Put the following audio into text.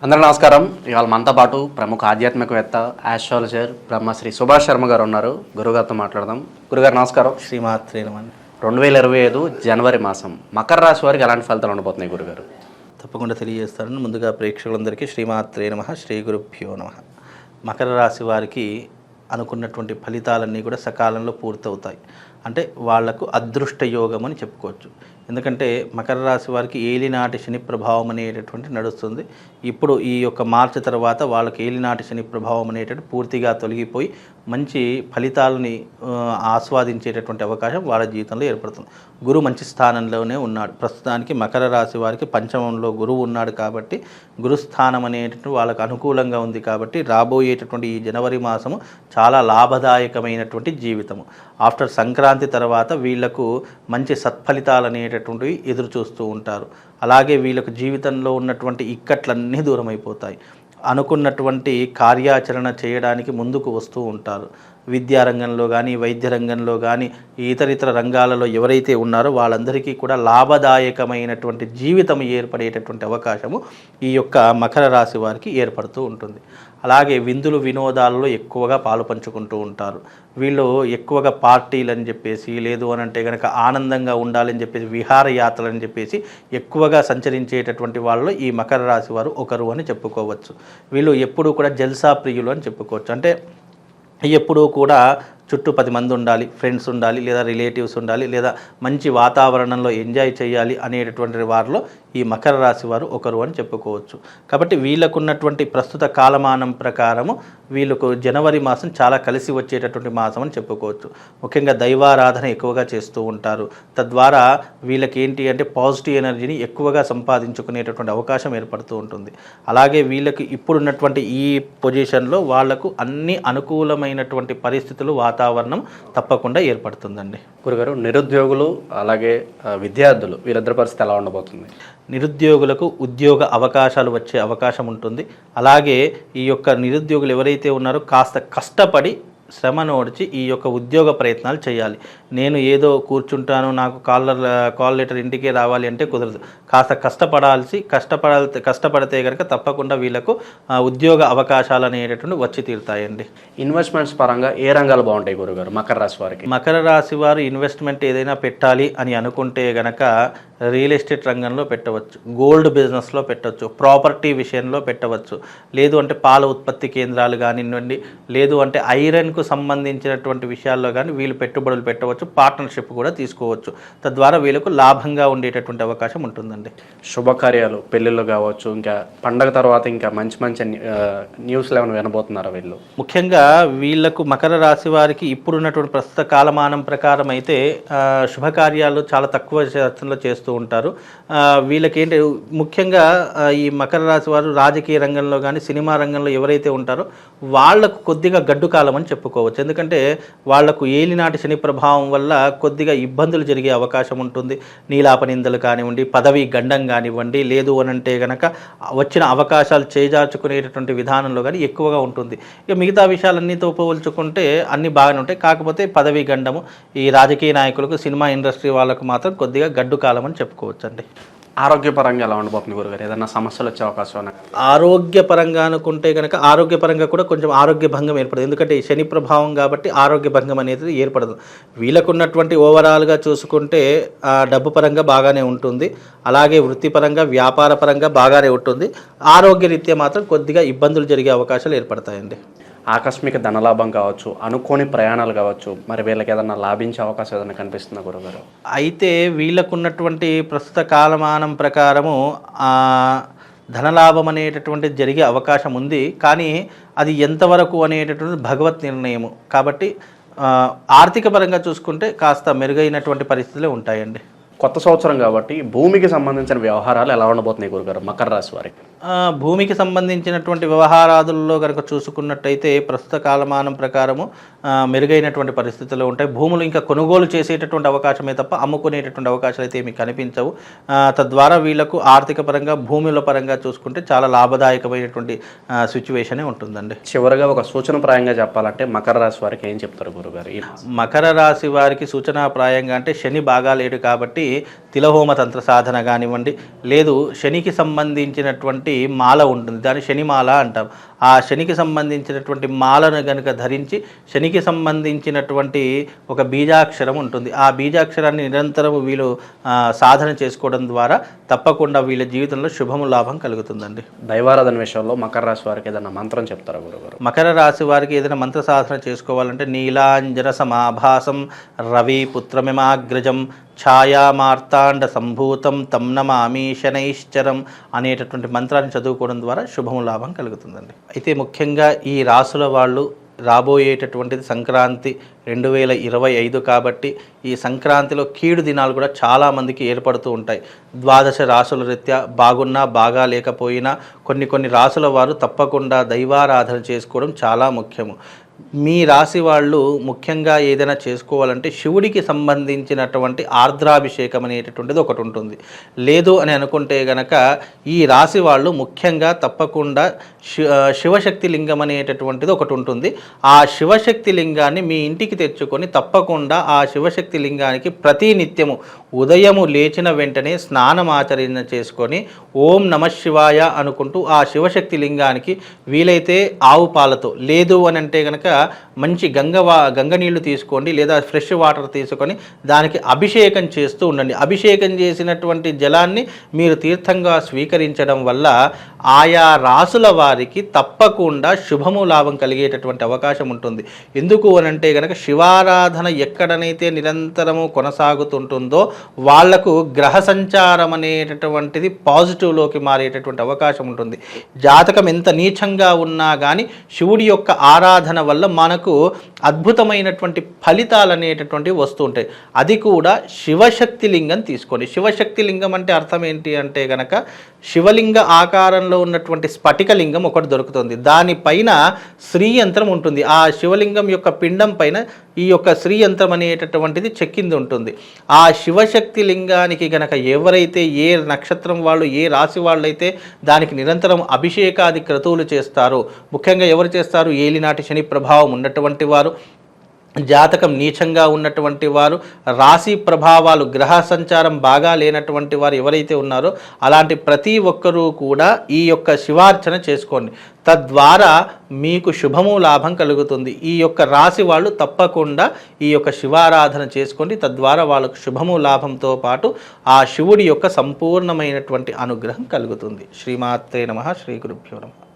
అందరూ నమస్కారం. ఇవాళ మనతో పాటు ప్రముఖ ఆధ్యాత్మికవేత్త ఆస్ట్రాలజర్ బ్రహ్మశ్రీ సుభాష్ శర్మ గారు ఉన్నారు. గురుగారితో మాట్లాడదాం. గురుగారు నమస్కారం. శ్రీమాత్రే నమః. 2025 జనవరి మాసం మకర రాశి వారికి ఎలాంటి ఫలితాలు ఉండబోతున్నాయి గురుగారు? తప్పకుండా తెలియజేస్తాను. ముందుగా ప్రేక్షకులందరికీ శ్రీమాత్రే నమః, శ్రీ గురుభ్యో నమః. మకర రాశి వారికి అనుకున్నటువంటి ఫలితాలన్నీ కూడా సకాలంలో పూర్తవుతాయి. అంటే వాళ్లకు అదృష్ట యోగం అని చెప్పుకోవచ్చు. ఎందుకంటే మకర రాశి వారికి ఏలినాటి శని ప్రభావం అనేటటువంటి నడుస్తుంది. ఇప్పుడు ఈ యొక్క మార్చి తర్వాత వాళ్ళకి ఏలినాటి శని ప్రభావం అనేటటువంటి పూర్తిగా తొలగిపోయి మంచి ఫలితాలని ఆస్వాదించేటటువంటి అవకాశం వాళ్ళ జీవితంలో ఏర్పడుతుంది. గురువు మంచి స్థానంలోనే ఉన్నాడు. ప్రస్తుతానికి మకర రాశి వారికి పంచమంలో గురువు ఉన్నాడు కాబట్టి గురుస్థానం అనేటటువంటి వాళ్ళకు అనుకూలంగా ఉంది. కాబట్టి రాబోయేటటువంటి ఈ జనవరి మాసము చాలా లాభదాయకమైనటువంటి జీవితము. ఆఫ్టర్ సంక్రాంతి తర్వాత వీళ్లకు మంచి సత్ఫలితాలు అనేటటువంటివి ఎదురు చూస్తూ ఉంటారు. అలాగే వీళ్ళకు జీవితంలో ఉన్నటువంటి ఇక్కట్లన్నీ దూరం అయిపోతాయి. అనుకున్నటువంటి కార్యాచరణ చేయడానికి ముందుకు వస్తూ ఉంటారు. విద్యారంగంలో కానీ, వైద్య రంగంలో కానీ, ఇతర రంగాలలో ఎవరైతే ఉన్నారో వాళ్ళందరికీ కూడా లాభదాయకమైనటువంటి జీవితం ఏర్పడేటటువంటి అవకాశము ఈ యొక్క మకర రాశి వారికి ఏర్పడుతూ ఉంటుంది. అలాగే విందులు వినోదాలలో ఎక్కువగా పాలు పంచుకుంటూ ఉంటారు. వీళ్ళు ఎక్కువగా పార్టీలు అని చెప్పేసి, లేదు అని అంటే కనుక ఆనందంగా ఉండాలని చెప్పేసి, విహారయాత్రలు అని చెప్పేసి ఎక్కువగా సంచరించేటటువంటి వాళ్ళు ఈ మకర రాశి వారు ఒకరు అని చెప్పుకోవచ్చు. వీళ్ళు ఎప్పుడూ కూడా జల్సా ప్రియులు అని చెప్పుకోవచ్చు. అంటే ఎప్పుడూ కూడా చుట్టూ 10 మంది ఉండాలి, ఫ్రెండ్స్ ఉండాలి, లేదా రిలేటివ్స్ ఉండాలి, లేదా మంచి వాతావరణంలో ఎంజాయ్ చేయాలి అనేటటువంటి వారిలో ఈ మకర రాశి వారు ఒకరు అని చెప్పుకోవచ్చు. కాబట్టి వీళ్ళకున్నటువంటి ప్రస్తుత కాలమానం ప్రకారము వీళ్ళకు జనవరి మాసం చాలా కలిసి వచ్చేటటువంటి మాసం అని చెప్పుకోవచ్చు. ముఖ్యంగా దైవారాధన ఎక్కువగా చేస్తూ ఉంటారు. తద్వారా వీళ్ళకి ఏంటి అంటే పాజిటివ్ ఎనర్జీని ఎక్కువగా సంపాదించుకునేటటువంటి అవకాశం ఏర్పడుతూ ఉంటుంది. అలాగే వీళ్ళకి ఇప్పుడున్నటువంటి ఈ పొజిషన్లో వాళ్లకు అన్ని అనుకూలమైనటువంటి పరిస్థితులు వాతావరణం తప్పకుండా ఏర్పడుతుందండి. గురుగారు, నిరుద్యోగులు అలాగే విద్యార్థులు వీళ్ళిద్దరి పరిస్థితి ఎలా ఉండబోతుంది? నిరుద్యోగులకు ఉద్యోగ అవకాశాలు వచ్చే అవకాశం ఉంటుంది. అలాగే ఈ యొక్క నిరుద్యోగులు ఎవరైతే ఉన్నారో కాస్త కష్టపడి శ్రమను ఓడిచి ఈ యొక్క ఉద్యోగ ప్రయత్నాలు చేయాలి. నేను ఏదో కూర్చుంటాను, నాకు కాల్ లెటర్ ఇంటికే రావాలి అంటే కుదరదు. కాస్త కష్టపడితే కనుక తప్పకుండా వీళ్ళకు ఉద్యోగ అవకాశాలు అనేటటువంటి వచ్చి తీరుతాయండి. ఇన్వెస్ట్మెంట్స్ పరంగా ఏ రంగాలు బాగుంటాయి గురుగారు మకర రాశి వారికి? మకర రాశి వారు ఇన్వెస్ట్మెంట్ ఏదైనా పెట్టాలి అని అనుకుంటే గనక రియల్ ఎస్టేట్ రంగంలో పెట్టవచ్చు, గోల్డ్ బిజినెస్లో పెట్టవచ్చు, ప్రాపర్టీ విషయంలో పెట్టవచ్చు, లేదు అంటే పాల ఉత్పత్తి కేంద్రాలు కానివ్వండి, లేదు అంటే ఐరన్కు సంబంధించినటువంటి విషయాల్లో కానీ వీళ్ళు పెట్టుబడులు పెట్టవచ్చు, పార్ట్నర్షిప్ కూడా తీసుకోవచ్చు. తద్వారా వీళ్ళకు లాభంగా ఉండేటటువంటి అవకాశం ఉంటుందండి. శుభకార్యాలు, పెళ్ళిళ్ళు కావచ్చు, ఇంకా పండగ తర్వాత ఇంకా మంచి న్యూస్లు ఏమైనా వినబోతున్నారా వీళ్ళు? ముఖ్యంగా వీళ్లకు మకర రాశి వారికి ఇప్పుడున్నటువంటి ప్రస్తుత కాలమానం ప్రకారం అయితే శుభకార్యాలు చాలా తక్కువ శాతంలో చేస్తూ ఉంటారు. వీళ్ళకేంటి ముఖ్యంగా ఈ మకర రాశి వారు రాజకీయ రంగంలో కానీ, సినిమా రంగంలో ఎవరైతే ఉంటారో వాళ్లకు కొద్దిగా గడ్డు కాలం అని చెప్పుకోవచ్చు. ఎందుకంటే వాళ్లకు ఏలినాటి శని ప్రభావం వల్ల కొద్దిగా ఇబ్బందులు జరిగే అవకాశం ఉంటుంది. నీలాపనిందలు కానివ్వండి, పదవి గండం కానివ్వండి, లేదు అని అంటే కనుక వచ్చిన అవకాశాలు చేజార్చుకునేటటువంటి విధానంలో కానీ ఎక్కువగా ఉంటుంది. ఇక మిగతా విషయాలన్నీతో పోల్చుకుంటే అన్నీ బాగానే ఉంటాయి. కాకపోతే పదవి గండము ఈ రాజకీయ నాయకులకు, సినిమా ఇండస్ట్రీ వాళ్ళకు మాత్రం కొద్దిగా గడ్డు కాలం అని చెప్పుకోవచ్చు అండి. ఆరోగ్యపరంగా ఎలా ఉండబోతుంది గురుగారు? ఏదైనా సమస్యలు వచ్చే అవకాశం? ఆరోగ్యపరంగా అనుకుంటే కనుక ఆరోగ్యపరంగా కూడా కొంచెం ఆరోగ్య భంగం ఏర్పడదు. ఎందుకంటే శని ప్రభావం కాబట్టి ఆరోగ్య భంగం అనేది ఏర్పడదు. వీళ్ళకున్నటువంటి ఓవరాల్గా చూసుకుంటే డబ్బు పరంగా బాగానే ఉంటుంది. అలాగే వృత్తిపరంగా, వ్యాపార పరంగా బాగానే ఉంటుంది. ఆరోగ్యరీత్యా మాత్రం కొద్దిగా ఇబ్బందులు జరిగే అవకాశాలు ఏర్పడతాయండి. ఆకస్మిక ధనలాభం కావచ్చు, అనుకోని ప్రయాణాలు కావచ్చు, మరి వీళ్ళకి ఏదైనా లాభించే అవకాశం ఏదైనా కనిపిస్తుందా గురుగారు? అయితే వీళ్ళకున్నటువంటి ప్రస్తుత కాలమానం ప్రకారము ధనలాభం అనేటటువంటిది జరిగే అవకాశం ఉంది. కానీ అది ఎంతవరకు అనేటటువంటి భగవత్ నిర్ణయము కాబట్టి ఆర్థిక పరంగా చూసుకుంటే కాస్త మెరుగైనటువంటి పరిస్థితులే ఉంటాయండి. కొత్త సంవత్సరం కాబట్టి భూమికి సంబంధించిన వ్యవహారాలు ఎలా ఉండబోతున్నాయి గురుగారు మకర రాశి వారికి? భూమికి సంబంధించినటువంటి వ్యవహారాదుల్లో కనుక చూసుకున్నట్టయితే ప్రస్తుత కాలమానం ప్రకారము మెరుగైనటువంటి పరిస్థితుల్లో ఉంటాయి. భూములు ఇంకా కొనుగోలు చేసేటటువంటి అవకాశమే తప్ప అమ్ముకునేటటువంటి అవకాశాలు అయితే ఏమీ కనిపించవు. తద్వారా వీళ్లకు ఆర్థిక పరంగా, భూముల పరంగా చూసుకుంటే చాలా లాభదాయకమైనటువంటి సిచ్యువేషనే ఉంటుందండి. చివరిగా ఒక సూచనప్రాయంగా చెప్పాలంటే మకర రాశి వారికి ఏం చెప్తారు గురుగారు? మకర రాశి వారికి సూచనాప్రాయంగా అంటే శని బాగా లేడు కాబట్టి తిలహోమ తంత్ర సాధన కానివ్వండి, లేదు శనికి సంబంధించినటువంటి మాల ఉంటుంది, దాన్ని శనిమాల అంటాం. ఆ శనికి సంబంధించినటువంటి మాలను కనుక ధరించి శనికి సంబంధించినటువంటి ఒక బీజాక్షరం ఉంటుంది. ఆ బీజాక్షరాన్ని నిరంతరం వీళ్ళు సాధన చేసుకోవడం ద్వారా తప్పకుండా వీళ్ళ జీవితంలో శుభము లాభం కలుగుతుందండి. దైవారాధన విషయంలో మకర రాశి వారికి ఏదైనా మంత్రం చెప్తారా గురుగారు? మకర రాశి వారికి ఏదైనా మంత్ర సాధన చేసుకోవాలంటే నీలాంజన సమాభాసం రవి పుత్రమిమాగ్రజం ఛాయామార్తాండ సంభూతం తం నమామి శనైశ్చరం అనేటటువంటి మంత్రాన్ని చదువుకోవడం ద్వారా శుభము లాభం కలుగుతుందండి. అయితే ముఖ్యంగా ఈ రాసుల వాళ్ళు రాబోయేటటువంటిది సంక్రాంతి 2025 కాబట్టి ఈ సంక్రాంతిలో కీడు దినాలు కూడా చాలామందికి ఏర్పడుతూ ఉంటాయి. ద్వాదశ రాసుల రీత్యా బాగున్నా బాగా లేకపోయినా కొన్ని రాసుల వారు తప్పకుండా దైవారాధన చేసుకోవడం చాలా ముఖ్యము. మీ రాశి వాళ్ళు ముఖ్యంగా ఏదైనా చేసుకోవాలంటే శివుడికి సంబంధించినటువంటి ఆర్ద్రాభిషేకం అనేటటువంటిది ఒకటి ఉంటుంది. లేదు అని అనుకుంటే గనక ఈ రాశి వాళ్ళు ముఖ్యంగా తప్పకుండా శివశక్తి లింగం అనేటటువంటిది ఒకటి ఉంటుంది. ఆ శివశక్తి లింగాన్ని మీ ఇంటికి తెచ్చుకొని తప్పకుండా ఆ శివశక్తి లింగానికి ప్రతి నిత్యము ఉదయము లేచిన వెంటనే స్నానం ఆచరణ చేసుకొని ఓం నమః శివాయ అనుకుంటూ ఆ శివశక్తి లింగానికి వీలైతే ఆవు పాలతో, లేదు అని అంటే కనుక మంచి గంగ నీళ్లు తీసుకోండి, లేదా ఫ్రెష్ వాటర్ తీసుకొని దానికి అభిషేకం చేస్తూ ఉండండి. అభిషేకం చేసినటువంటి జలాన్ని మీరు తీర్థంగా స్వీకరించడం వల్ల ఆయా రాసుల వారికి తప్పకుండా శుభము లాభం కలిగేటటువంటి అవకాశం ఉంటుంది. ఎందుకు అని అంటే కనుక శివారాధన ఎక్కడనైతే నిరంతరము కొనసాగుతుంటుందో వాళ్లకు గ్రహ సంచారం అనేటటువంటిది పాజిటివ్లోకి మారేటటువంటి అవకాశం ఉంటుంది. జాతకం ఎంత నీచంగా ఉన్నా కానీ శివుడి యొక్క ఆరాధన వల్ల మనకు అద్భుతమైనటువంటి ఫలితాలు అనేటటువంటివి వస్తూ ఉంటాయి. అది కూడా శివశక్తి లింగం తీసుకోండి. శివశక్తి లింగం అంటే అర్థం ఏంటి అంటే కనుక శివలింగ ఆకారంలో ఉన్నటువంటి స్ఫటికలింగం ఒకటి దొరుకుతుంది. దానిపైన శ్రీయంత్రం ఉంటుంది. ఆ శివలింగం యొక్క పిండం పైన ఈ యొక్క శ్రీయంత్రం అనేటటువంటిది చెక్కింది ఉంటుంది. ఆ శివశక్తి లింగానికి గనక ఎవరైతే ఏ నక్షత్రం వాళ్ళు, ఏ రాశి వాళ్ళైతే దానికి నిరంతరం అభిషేకాది క్రతువులు చేస్తారో, ముఖ్యంగా ఎవరు చేస్తారు, ఏలినాటి శని ప్రభావం ఉన్నటువంటి వారు, జాతకం నీచంగా ఉన్నటువంటి వారు, రాశి ప్రభావాలు గ్రహ సంచారం బాగా లేనటువంటి వారు ఎవరైతే ఉన్నారో అలాంటి ప్రతి ఒక్కరూ కూడా ఈ యొక్క శివార్చన చేసుకోండి. తద్వారా మీకు శుభము లాభం కలుగుతుంది. ఈ యొక్క రాశి వాళ్ళు తప్పకుండా ఈ యొక్క శివారాధన చేసుకోండి. తద్వారా వాళ్ళకు శుభము లాభంతో పాటు ఆ శివుడి యొక్క సంపూర్ణమైనటువంటి అనుగ్రహం కలుగుతుంది. శ్రీమాత్రే నమః. శ్రీ గురుభ్యో నమః.